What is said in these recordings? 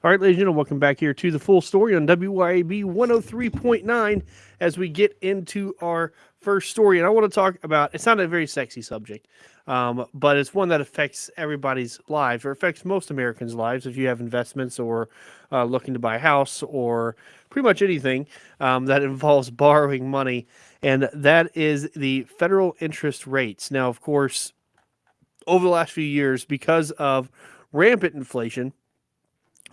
All right, ladies and gentlemen, welcome back here to the full story on WYAB 103.9 as we get into our first story. And I want to talk about it's not a very sexy subject, but it's one that affects everybody's lives or affects most Americans' lives if you have investments or looking to buy a house or pretty much anything that involves borrowing money. And that is the federal interest rates. Now, of course, over the last few years, because of rampant inflation,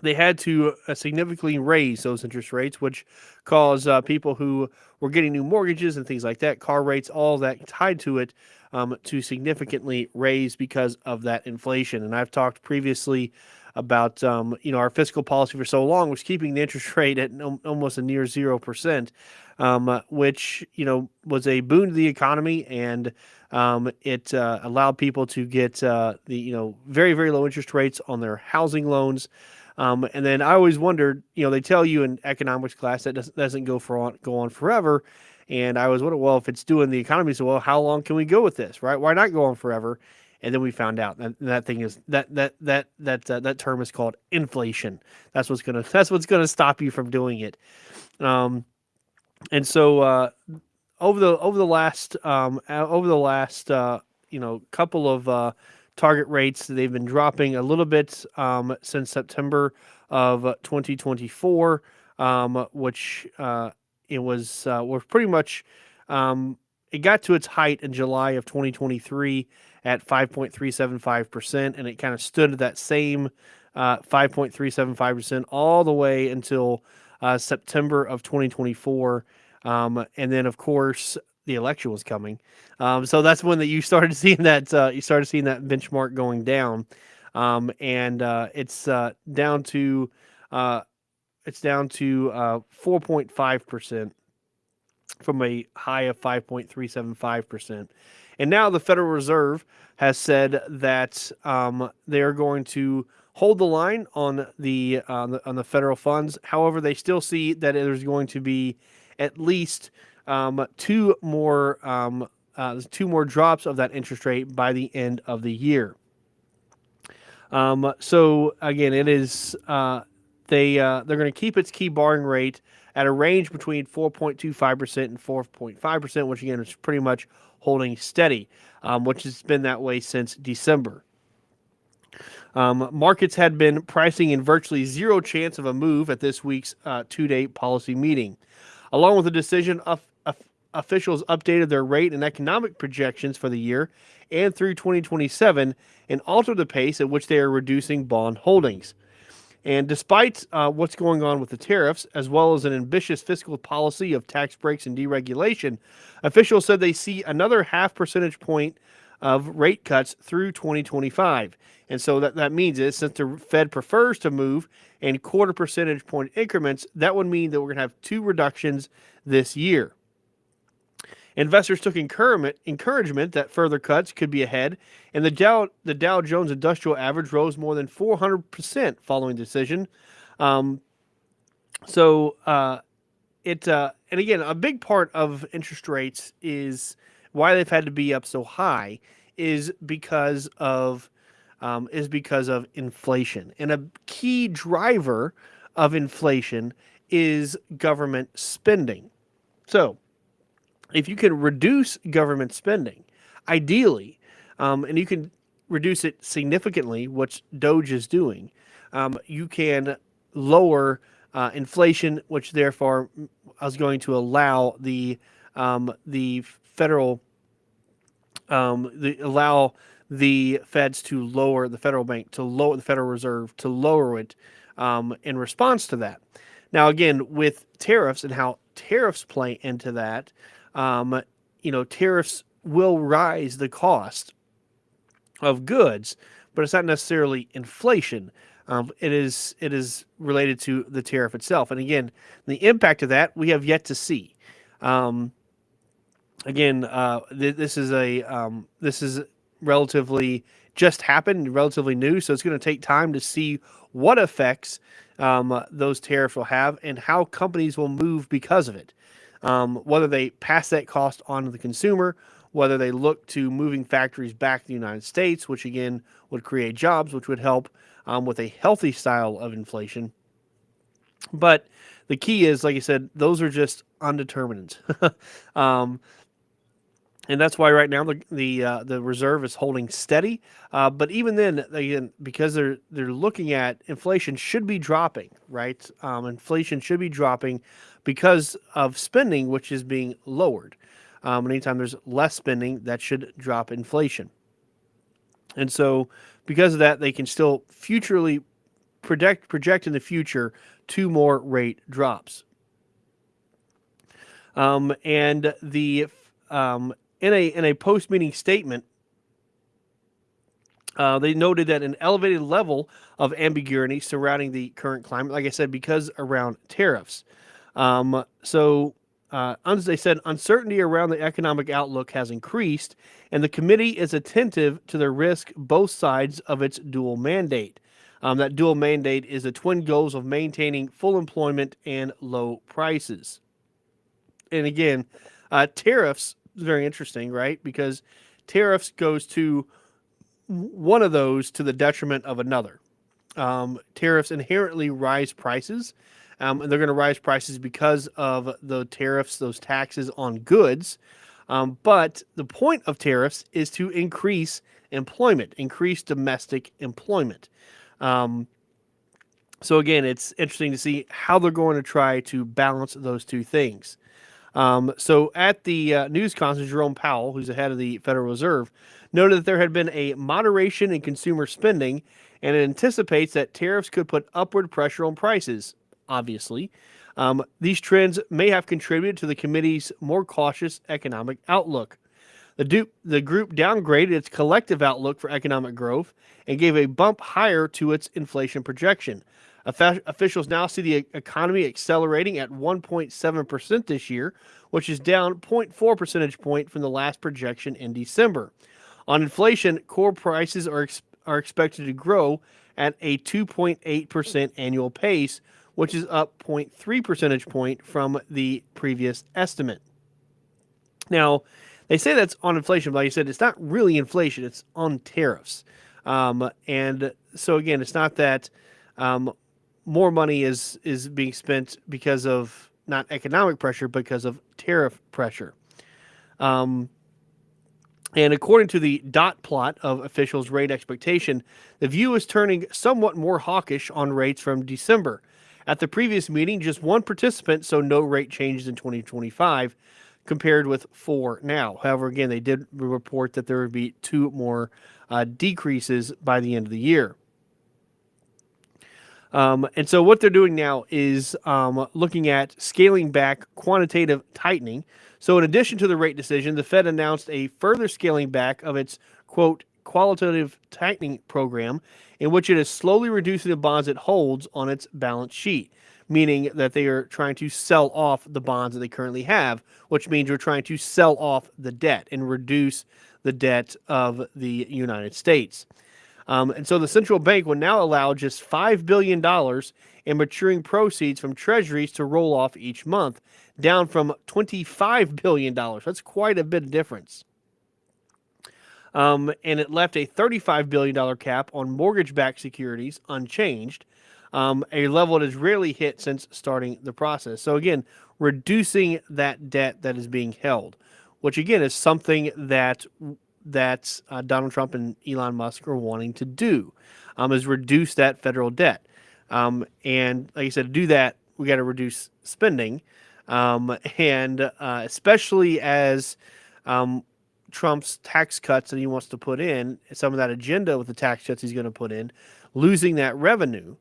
they had to significantly raise those interest rates, which caused people who were getting new mortgages and things like that, car rates, all that tied to it, to significantly raise because of that inflation. And I've talked previously about our fiscal policy for so long was keeping the interest rate at almost a near 0%, which was a boon to the economy, and it allowed people to get the very, very low interest rates on their housing loans. And then I always wondered, they tell you in economics class that doesn't go on forever. And I always wondered, well, if it's doing the economy so well, how long can we go with this, right? Why not go on forever? And then we found out that thing is that term is called inflation. That's what's gonna stop you from doing it. Um, and so over the last couple of target rates, they've been dropping a little bit since September of 2024, which was pretty much it got to its height in July of 2023 at 5.375%, and it kind of stood at that same 5.375% all the way until September of 2024. And then, of course, the election was coming, so that's when you started seeing that benchmark going down, and it's down to 4.5% from a high of 5.375%. And now the Federal Reserve has said that they are going to hold the line on the federal funds. However, they still see that there's going to be at least two more drops of that interest rate by the end of the year. So again, it is they're going to keep its key borrowing rate at a range between 4.25% and 4.5%, which again is pretty much holding steady, which has been that way since December. Markets had been pricing in virtually zero chance of a move at this week's two-day policy meeting. Along with the decision, officials updated their rate and economic projections for the year and through 2027 and altered the pace at which they are reducing bond holdings. And despite what's going on with the tariffs, as well as an ambitious fiscal policy of tax breaks and deregulation, officials said they see another half percentage point of rate cuts through 2025. And so that means is since the Fed prefers to move in quarter percentage point increments, that would mean that we're going to have two reductions this year. Investors took encouragement that further cuts could be ahead, and the Dow Jones Industrial Average rose more than 400% following the decision. And again, a big part of interest rates is why they've had to be up so high is because of inflation, and a key driver of inflation is government spending. So if you can reduce government spending, ideally, and you can reduce it significantly, which Doge is doing, you can lower inflation, which therefore is going to allow the federal allow the feds to lower the federal bank to lower the Federal Reserve to lower it in response to that. Now, again, with tariffs and how tariffs play into that. Tariffs will rise the cost of goods, but it's not necessarily inflation. It is related to the tariff itself, and again, the impact of that we have yet to see. This is relatively just happened, relatively new, so it's going to take time to see what effects those tariffs will have and how companies will move because of it. Whether they pass that cost on to the consumer, whether they look to moving factories back to the United States, which again would create jobs, which would help with a healthy style of inflation. But the key is, like I said, those are just undetermined. um, and that's why right now the reserve is holding steady. But even then, again, because they're looking at inflation should be dropping, right? Inflation should be dropping because of spending, which is being lowered. Anytime there's less spending, that should drop inflation. And so, because of that, they can still futurely project in the future two more rate drops. And the in a post meeting statement, they noted that an elevated level of ambiguity surrounding the current climate, like I said, because around tariffs. They said uncertainty around the economic outlook has increased, and the committee is attentive to the risk both sides of its dual mandate. That dual mandate is the twin goals of maintaining full employment and low prices. And again, tariffs is very interesting, right? Because tariffs goes to one of those to the detriment of another. Tariffs inherently rise prices, and they're going to rise prices because of the tariffs, those taxes on goods. But the point of tariffs is to increase employment, increase domestic employment. So again, it's interesting to see how they're going to try to balance those two things. So at the news conference, Jerome Powell, who's the head of the Federal Reserve, noted that there had been a moderation in consumer spending, and it anticipates that tariffs could put upward pressure on prices, obviously. These trends may have contributed to the committee's more cautious economic outlook. The group downgraded its collective outlook for economic growth and gave a bump higher to its inflation projection. Officials now see the economy accelerating at 1.7% this year, which is down 0.4 percentage point from the last projection in December. On inflation, core prices are expected to grow at a 2.8% annual pace, which is up 0.3 percentage point from the previous estimate. Now, they say that's on inflation, but like I said, it's not really inflation, it's on tariffs. And so again, it's not that more money is being spent because of not economic pressure, because of tariff pressure. And according to the dot plot of officials' rate expectation, the view is turning somewhat more hawkish on rates from December. At the previous meeting, just one participant saw no rate changes in 2025, compared with 4 now. However, again, they did report that there would be 2 more decreases by the end of the year. And so what they're doing now is looking at scaling back quantitative tightening. So in addition to the rate decision, the Fed announced a further scaling back of its, quote, qualitative tightening program, in which it is slowly reducing the bonds it holds on its balance sheet, meaning that they are trying to sell off the bonds that they currently have, which means we're trying to sell off the debt and reduce the debt of the United States. And so the central bank will now allow just $5 billion in maturing proceeds from treasuries to roll off each month, down from $25 billion. That's quite a bit of difference. And it left a $35 billion cap on mortgage-backed securities unchanged, a level that has rarely hit since starting the process. So again, reducing that debt that is being held, which again is something that Donald Trump and Elon Musk are wanting to do, is reduce that federal debt. And like I said, to do that, we got to reduce spending, and especially as Trump's tax cuts that he wants to put in, some of that agenda with the tax cuts he's going to put in, losing that revenue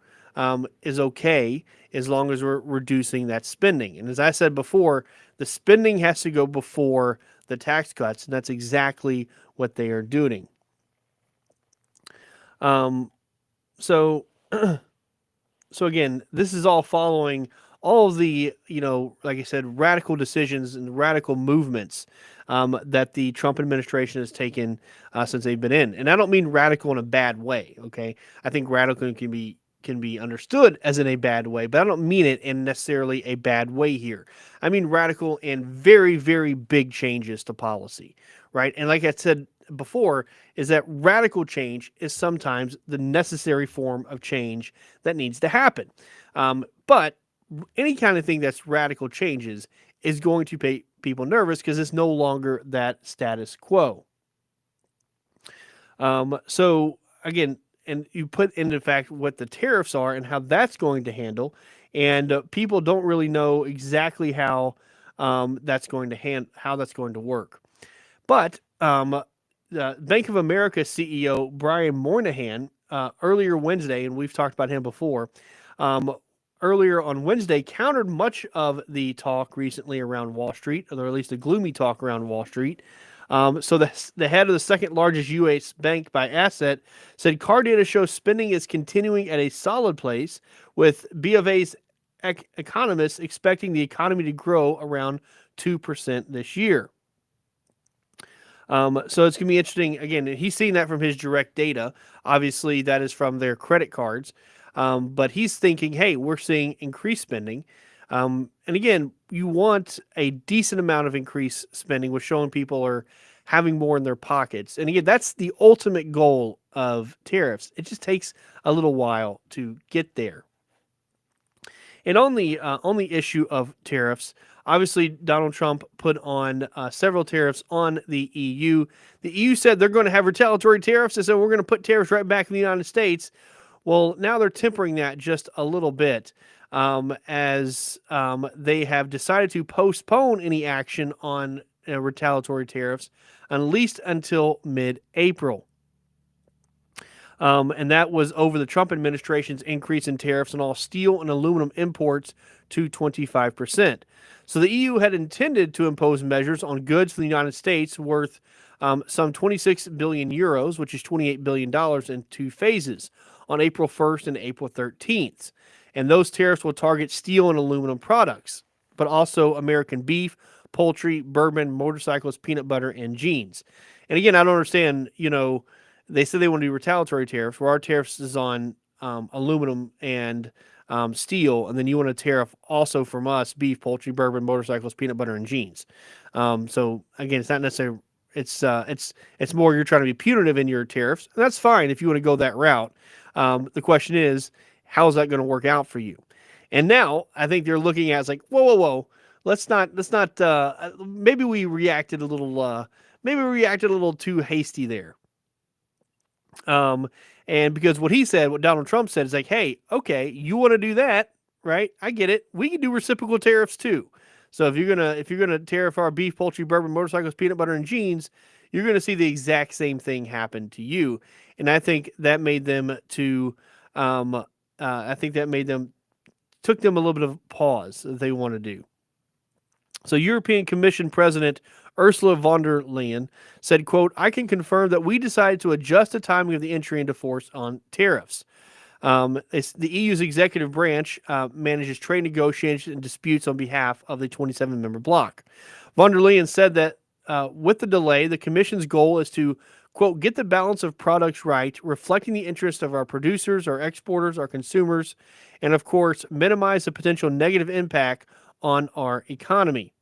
is okay as long as we're reducing that spending. And as I said before, the spending has to go before the tax cuts, and that's exactly what they are doing. So again, this is all following all of the, like I said, radical decisions and radical movements that the Trump administration has taken since they've been in. And I don't mean radical in a bad way, okay? I think radical can be understood as in a bad way, but I don't mean it in necessarily a bad way here. I mean radical in very, very big changes to policy, right? And like I said before, is that radical change is sometimes the necessary form of change that needs to happen. But any kind of thing that's radical changes is going to make people nervous because it's no longer that status quo. So again, and you put into fact what the tariffs are and how that's going to handle, and people don't really know exactly how that's going to how that's going to work. But Bank of America CEO Brian Moynihan earlier Wednesday, and we've talked about him before. Earlier on Wednesday, countered much of the talk recently around Wall Street, or at least the gloomy talk around Wall Street. So the head of the second largest U.S. bank by asset said car data shows spending is continuing at a solid place, with B of A's economists expecting the economy to grow around 2% this year. So it's going to be interesting. Again, he's seeing that from his direct data. Obviously, that is from their credit cards. But he's thinking, hey, we're seeing increased spending. And again, you want a decent amount of increased spending, with showing people are having more in their pockets. And again, that's the ultimate goal of tariffs. It just takes a little while to get there. And on the issue of tariffs, obviously Donald Trump put on several tariffs on the EU. The EU said they're going to have retaliatory tariffs, and so we're going to put tariffs right back in the United States. Well, now they're tempering that just a little bit, as they have decided to postpone any action on retaliatory tariffs at least until mid-April. And that was over the Trump administration's increase in tariffs on all steel and aluminum imports to 25%. So the EU had intended to impose measures on goods from the United States worth some 26 billion euros, which is $28 billion, in two phases, on April 1st and April 13th. And those tariffs will target steel and aluminum products, but also American beef, poultry, bourbon, motorcycles, peanut butter, and jeans. And again, I don't understand, they said they want to do retaliatory tariffs, where our tariffs is on aluminum and steel, and then you want to tariff also from us beef, poultry, bourbon, motorcycles, peanut butter, and jeans. So again, it's not necessarily it's more you're trying to be punitive in your tariffs, and that's fine if you want to go that route. The question is, how is that going to work out for you? And now I think they're looking at it's like, whoa, let's not. Maybe we reacted a little too hasty there. And because what Donald Trump said is like, hey, okay, you want to do that, right? I get it. We can do reciprocal tariffs too. So if you're gonna tariff our beef, poultry, bourbon, motorcycles, peanut butter, and jeans, you're gonna see the exact same thing happen to you. And I think that made them took them a little bit of pause that they want to do. So European Commission President Ursula von der Leyen said, quote, I can confirm that we decided to adjust the timing of the entry into force on tariffs. The EU's executive branch manages trade negotiations and disputes on behalf of the 27-member bloc. Von der Leyen said that with the delay, the Commission's goal is to, quote, get the balance of products right, reflecting the interests of our producers, our exporters, our consumers, and of course, minimize the potential negative impact on our economy.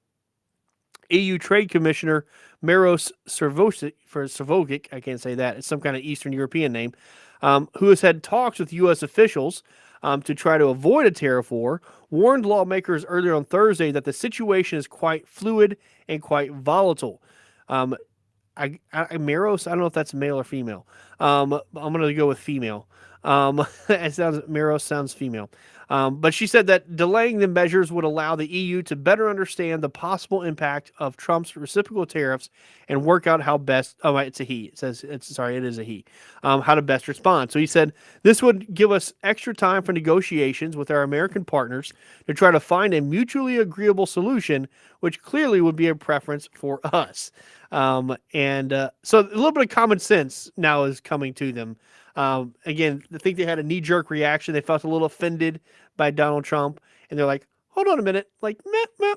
EU Trade Commissioner Maros Sefcovic, I can't say that, it's some kind of Eastern European name, who has had talks with U.S. officials to try to avoid a tariff war, warned lawmakers earlier on Thursday that the situation is quite fluid and quite volatile. Maros, I don't know if that's male or female. I'm going to go with female. Maros sounds female. But she said that delaying the measures would allow the EU to better understand the possible impact of Trump's reciprocal tariffs and work out how best. Oh, it's a he. It is a he. How to best respond. So he said this would give us extra time for negotiations with our American partners to try to find a mutually agreeable solution, which clearly would be a preference for us. So a little bit of common sense now is coming to them. Again, I think they had a knee-jerk reaction. They felt a little offended by Donald Trump, and they're like, "Hold on a minute, like,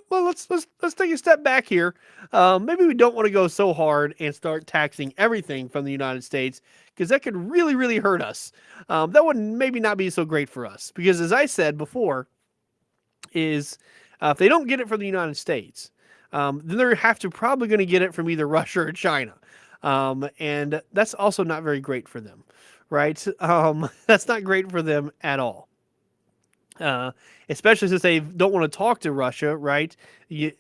well, let's take a step back here. Maybe we don't want to go so hard and start taxing everything from the United States, because that could really, really hurt us. That would maybe not be so great for us, because as I said before, if they don't get it from the United States, then they're probably going to get it from either Russia or China, and that's also not very great for them." Right? That's not great for them at all. uh, especially since they don't want to talk to Russia, right? You,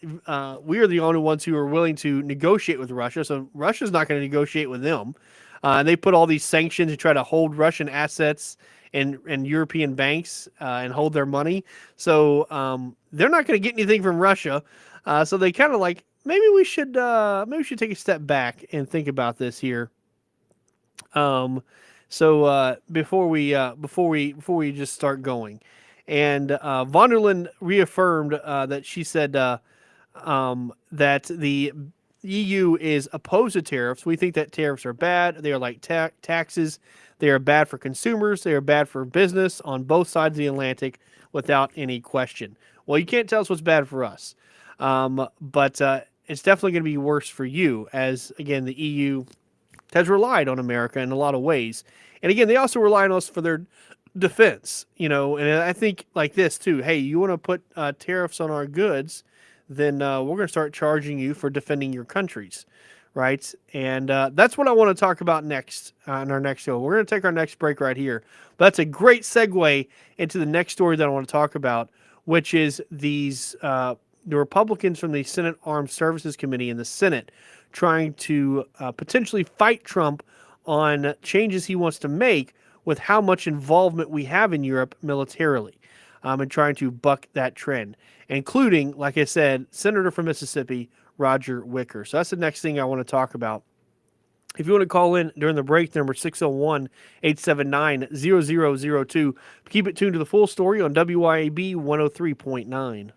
we are the only ones who are willing to negotiate with Russia, so Russia's not going to negotiate with them. And they put all these sanctions to try to hold Russian assets and European banks and hold their money. So they're not going to get anything from Russia. So they kind of like maybe we should take a step back and think about this here. Um, before we just start going, and von der Leyen reaffirmed that she said that the EU is opposed to tariffs. We think that tariffs are bad. They are like taxes. They are bad for consumers. They are bad for business on both sides of the Atlantic, without any question. Well, you can't tell us what's bad for us, but it's definitely going to be worse for you, as again the EU has relied on America in a lot of ways. And again, they also rely on us for their defense, and I think like this too. Hey, you want to put tariffs on our goods, then we're going to start charging you for defending your countries, right? And that's what I want to talk about next in our next show. We're going to take our next break right here. But that's a great segue into the next story that I want to talk about, which is the Republicans from the Senate Armed Services Committee in the Senate trying to potentially fight Trump on changes he wants to make with how much involvement we have in Europe militarily, and trying to buck that trend, including, like I said, Senator from Mississippi, Roger Wicker. So that's the next thing I want to talk about. If you want to call in during the break, number 601-879-0002. Keep it tuned to the full story on WYAB 103.9.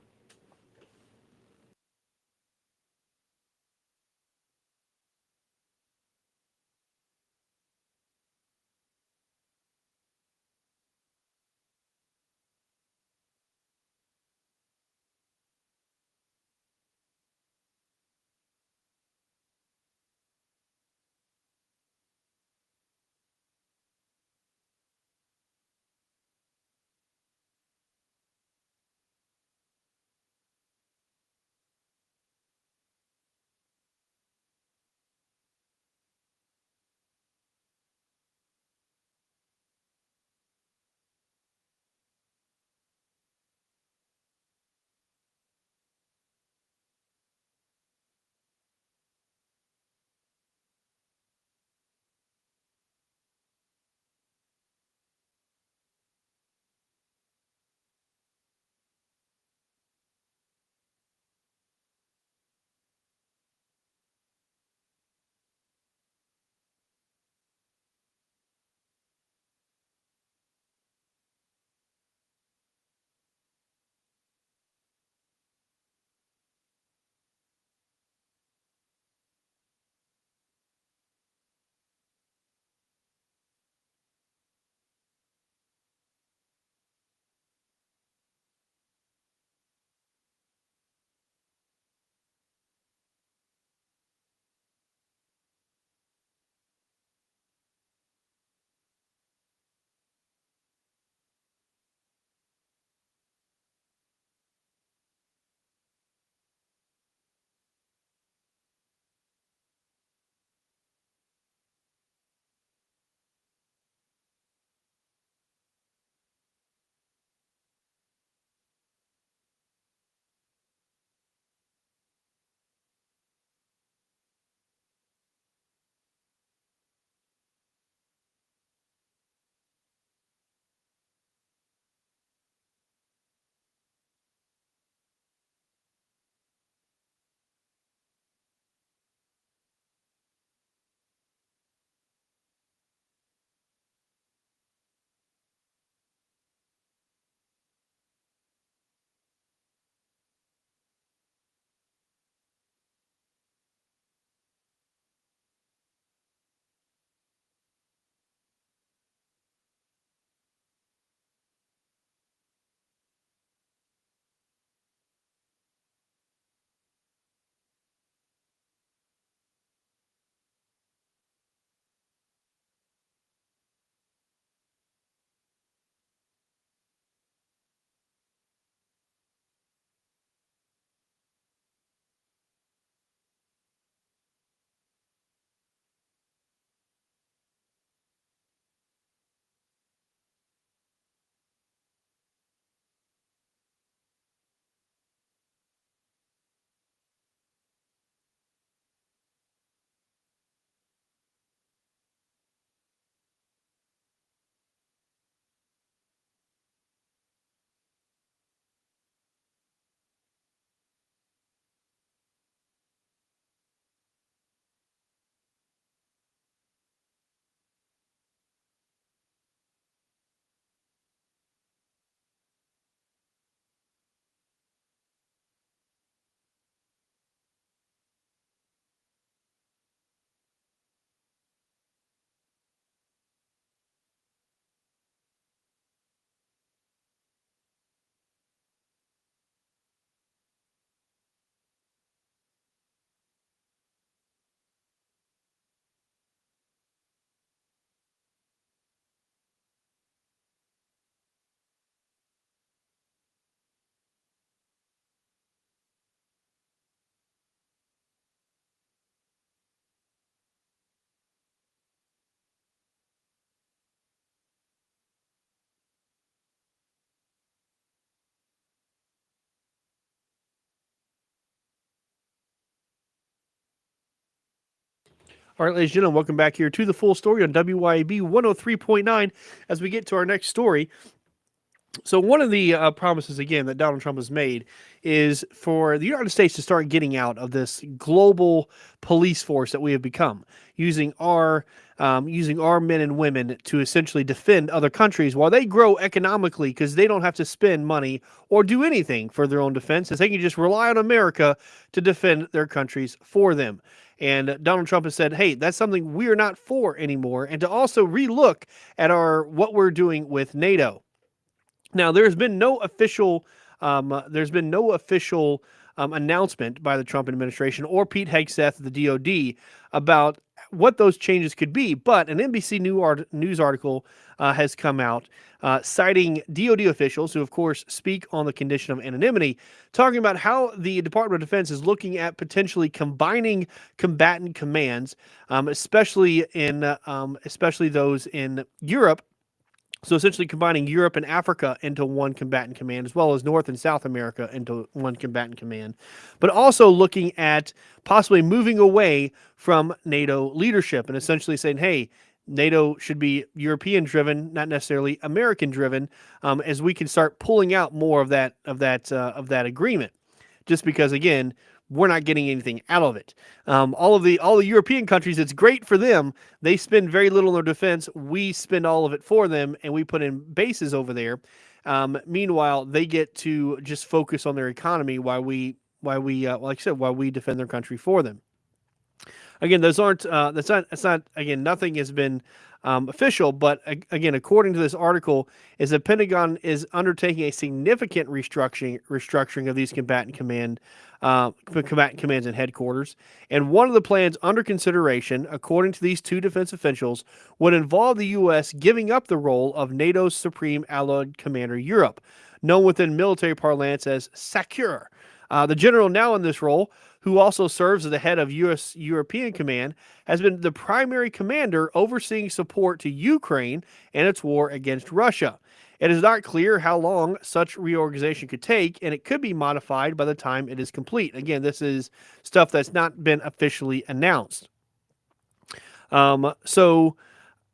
All right, ladies and gentlemen, welcome back here to the full story on WYAB 103.9 as we get to our next story. So one of the promises, again, that Donald Trump has made is for the United States to start getting out of this global police force that we have become, using our men and women to essentially defend other countries while they grow economically because they don't have to spend money or do anything for their own defense, as they can just rely on America to defend their countries for them. And Donald Trump has said, hey, that's something we're not for anymore, and to also relook at what we're doing with NATO. Now, there's been no official announcement by the Trump administration or Pete Hegseth, the DoD, about what those changes could be. But an NBC News article has come out citing DoD officials who, of course, speak on the condition of anonymity, talking about how the Department of Defense is looking at potentially combining combatant commands, especially those in Europe. So essentially combining Europe and Africa into one combatant command, as well as North and South America into one combatant command, but also looking at possibly moving away from NATO leadership and essentially saying, hey, NATO should be European-driven, not necessarily American-driven, as we can start pulling out more of that agreement. Just because, again, we're not getting anything out of it. All the European countries, it's great for them. They spend very little on their defense. We spend all of it for them, and we put in bases over there. Meanwhile, they get to just focus on their economy while we defend their country for them. Again, those aren't. That's not. Again, nothing has been official, but again, according to this article, is the Pentagon is undertaking a significant restructuring of these combatant commands and headquarters. And one of the plans under consideration, according to these two defense officials, would involve the U.S. giving up the role of NATO's Supreme Allied Commander Europe, known within military parlance as SACEUR. The general now in this role, who also serves as the head of U.S. European Command, has been the primary commander overseeing support to Ukraine and its war against Russia. It is not clear how long such reorganization could take, and it could be modified by the time it is complete. Again, this is stuff that's not been officially announced. Like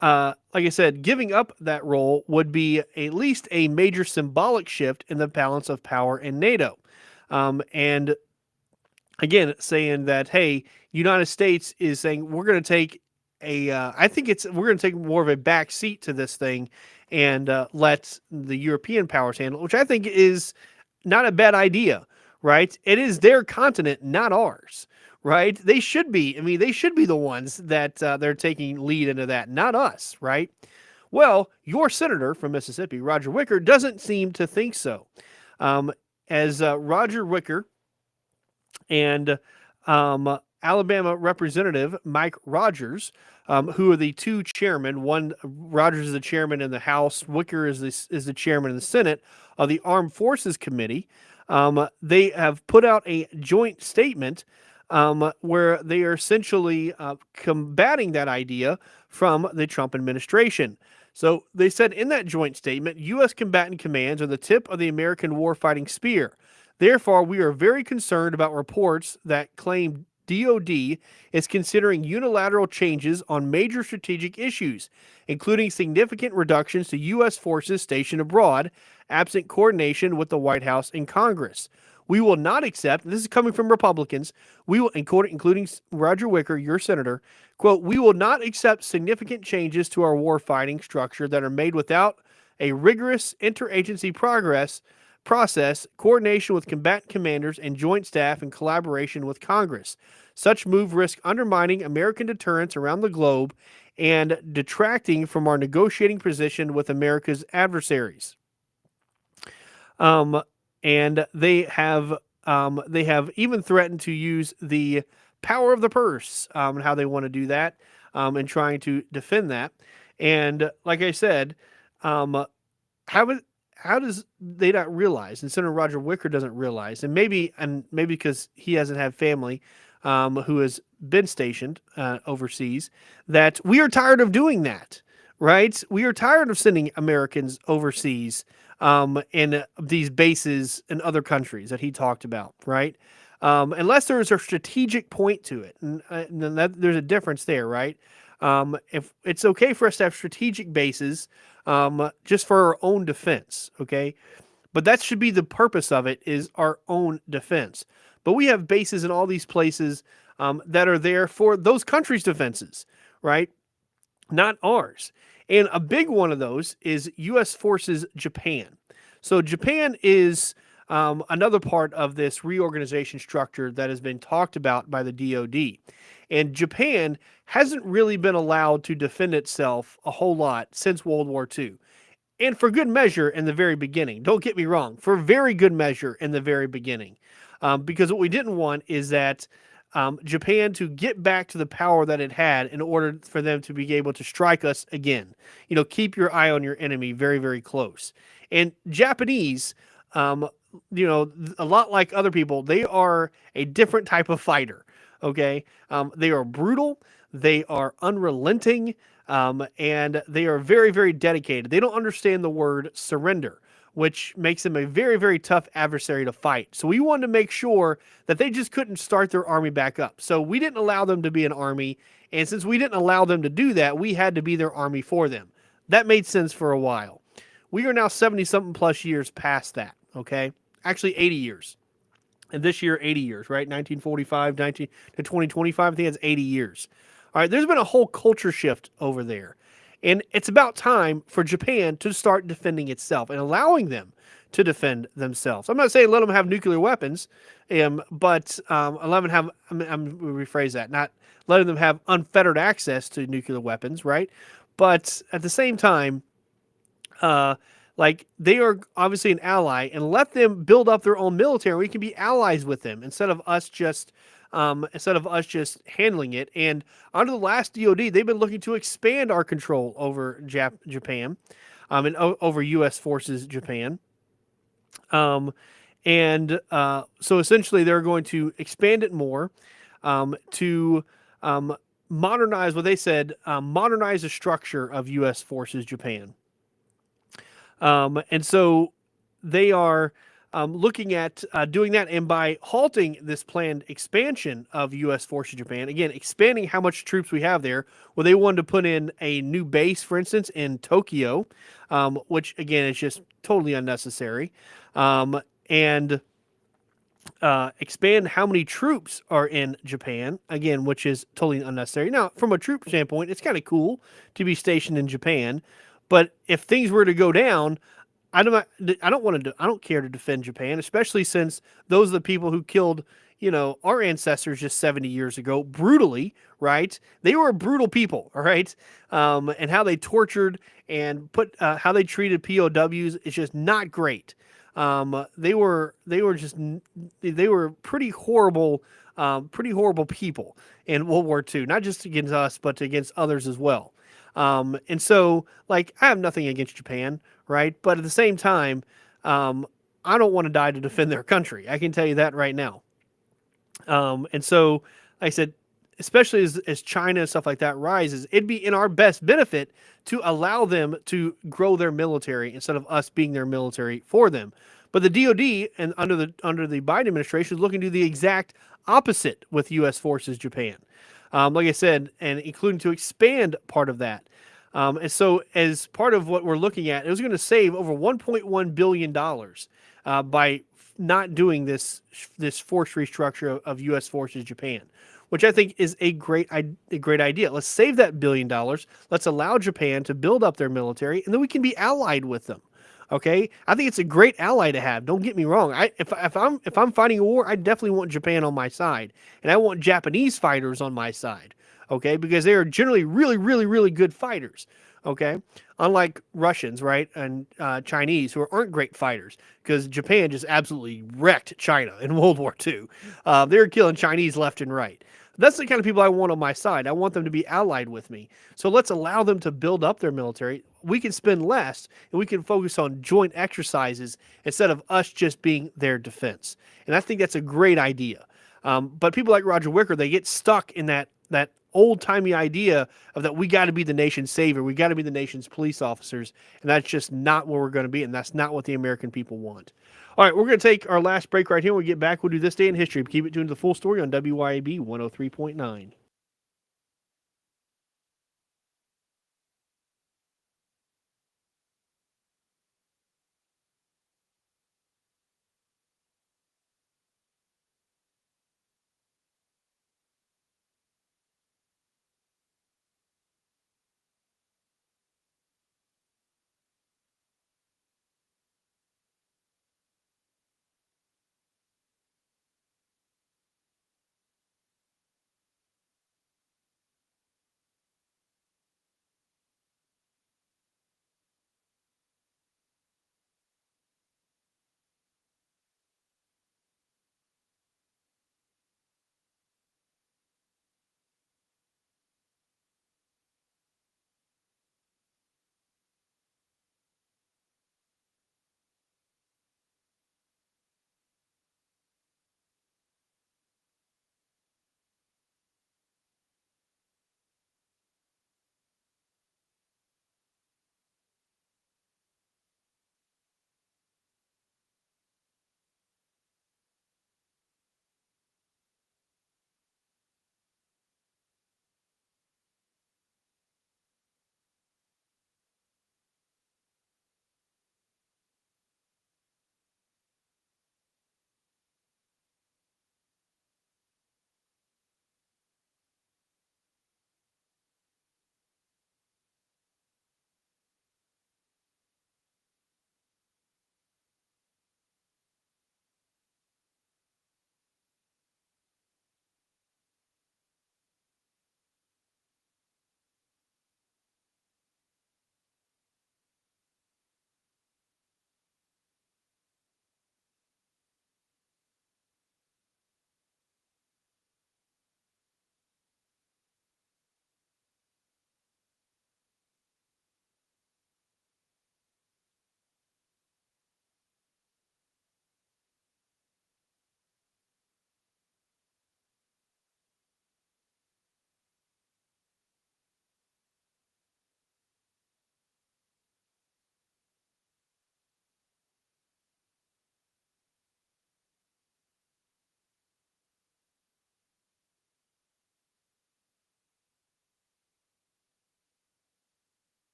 I said, giving up that role would be at least a major symbolic shift in the balance of power in NATO. And again, saying that, hey, United States is saying we're going to take we're going to take more of a back seat to this thing and let the European powers handle it, which I think is not a bad idea, right? It is their continent, not ours, right? They should be. I mean, they should be the ones that they're taking lead into that, not us, right? Well, your senator from Mississippi, Roger Wicker, doesn't seem to think so. As Roger Wicker and Alabama Representative Mike Rogers, who are the two chairmen. One, Rogers is the chairman in the House. Wicker is the chairman in the Senate of the Armed Forces Committee. They have put out a joint statement where they are essentially combating that idea from the Trump administration. So they said in that joint statement, U.S. combatant commands are the tip of the American warfighting spear. Therefore, we are very concerned about reports that claim DoD is considering unilateral changes on major strategic issues, including significant reductions to U.S. forces stationed abroad, absent coordination with the White House and Congress. We will not accept, and this is coming from Republicans, including Roger Wicker, your senator, quote, we will not accept significant changes to our warfighting structure that are made without a rigorous interagency process, coordination with combatant commanders and joint staff, and collaboration with Congress. Such move risk undermining American deterrence around the globe and detracting from our negotiating position with America's adversaries. And they have even threatened to use the power of the purse, and how they want to do that, and trying to defend that. And like I said, how does they not realize, and Senator Roger Wicker doesn't realize, and maybe because he hasn't had family who has been stationed overseas, that we are tired of doing that, right? We are tired of sending Americans overseas in these bases in other countries that he talked about, right? unless there is a strategic point to it. And there's a difference there, right? If it's okay for us to have strategic bases just for our own defense, okay? But that should be the purpose of it, is our own defense. But we have bases in all these places that are there for those countries' defenses, right? Not ours. And a big one of those is U.S. Forces Japan. So Japan is another part of this reorganization structure that has been talked about by the DoD. And Japan hasn't really been allowed to defend itself a whole lot since World War II. And for good measure in the very beginning. Don't get me wrong, for very good measure in the very beginning. Because what we didn't want is that Japan to get back to the power that it had in order for them to be able to strike us again. Keep your eye on your enemy very, very close. And Japanese, a lot like other people, they are a different type of fighter. Okay. They are brutal. They are unrelenting. And they are very, very dedicated. They don't understand the word surrender, which makes them a very, very tough adversary to fight. So we wanted to make sure that they just couldn't start their army back up. So we didn't allow them to be an army. And since we didn't allow them to do that, we had to be their army for them. That made sense for a while. We are now 70-something plus years past that, okay? Actually, 80 years. And this year, 80 years, right? 1945 to 2025, I think that's 80 years. All right, there's been a whole culture shift over there. And it's about time for Japan to start defending itself and allowing them to defend themselves. I'm not saying let them have nuclear weapons, but let them have, I'm rephrase that, not letting them have unfettered access to nuclear weapons, right? But at the same time, they are obviously an ally, and let them build up their own military. We can be allies with them instead of us just handling it. And under the last DoD, they've been looking to expand our control over Japan, and over U.S. Forces Japan. So essentially, they're going to expand it more to modernize what they said, modernize the structure of U.S. Forces Japan. And so they are looking at doing that, and by halting this planned expansion of U.S. Forces Japan, again, expanding how much troops we have there, well, they wanted to put in a new base, for instance, in Tokyo, which, again, is just totally unnecessary, and expand how many troops are in Japan, again, which is totally unnecessary. Now, from a troop standpoint, it's kind of cool to be stationed in Japan, but if things were to go down, I don't care to defend Japan, especially since those are the people who killed, our ancestors just 70 years ago, brutally, right? They were brutal people, all right? And how they tortured and how they treated POWs is just not great. They were pretty horrible people in World War II, not just against us, but against others as well. And so, I have nothing against Japan, right? But at the same time, I don't want to die to defend their country. I can tell you that right now. And so, like I said, especially as China and stuff like that rises, it'd be in our best benefit to allow them to grow their military instead of us being their military for them. But the DoD and under the Biden administration is looking to do the exact opposite with U.S. Forces Japan. Like I said, and including to expand part of that. And so as part of what we're looking at, it was going to save over $1.1 billion by not doing this force restructure of U.S. Forces Japan, which I think is a great idea. Let's save that $1 billion. Let's allow Japan to build up their military, and then we can be allied with them. Okay, I think it's a great ally to have. Don't get me wrong. If I'm fighting a war, I definitely want Japan on my side, and I want Japanese fighters on my side. Okay, because they are generally really, really, really good fighters. Okay, unlike Russians, right, and Chinese, who aren't great fighters, because Japan just absolutely wrecked China in World War II. They were killing Chinese left and right. That's the kind of people I want on my side. I want them to be allied with me. So let's allow them to build up their military. We can spend less, and we can focus on joint exercises instead of us just being their defense. And I think that's a great idea. But people like Roger Wicker, they get stuck in that old-timey idea of that we got to be the nation's savior. We got to be the nation's police officers. And that's just not where we're going to be. And that's not what the American people want. All right, we're going to take our last break right here. When we get back, we'll do This Day in History. Keep it tuned to the full story on WYAB 103.9.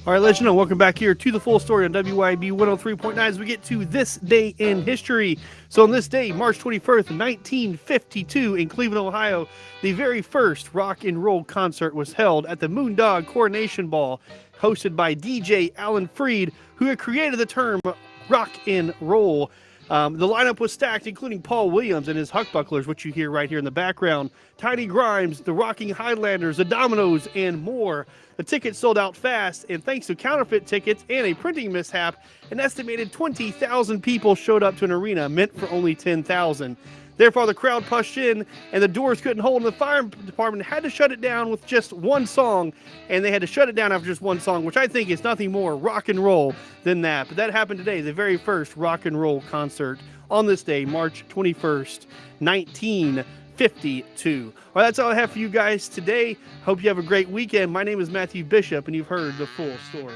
All right, ladies and gentlemen, welcome back here to the full story on WYB 103.9 as we get to This Day in History. So on this day, March 21st, 1952, in Cleveland, Ohio, the very first rock and roll concert was held at the Moondog Coronation Ball, hosted by DJ Alan Freed, who had created the term rock and roll. The lineup was stacked, including Paul Williams and his Huckbucklers, which you hear right here in the background, Tiny Grimes, the Rocking Highlanders, the Dominoes, and more. The tickets sold out fast, and thanks to counterfeit tickets and a printing mishap, an estimated 20,000 people showed up to an arena meant for only 10,000. Therefore, the crowd pushed in, and the doors couldn't hold, and the fire department had to shut it down with just one song, and they had to shut it down after just one song, which I think is nothing more rock and roll than that. But that happened today, the very first rock and roll concert on this day, March 21st, 1952. Well, that's all I have for you guys today. Hope you have a great weekend. My name is Matthew Bishop, and you've heard the full story.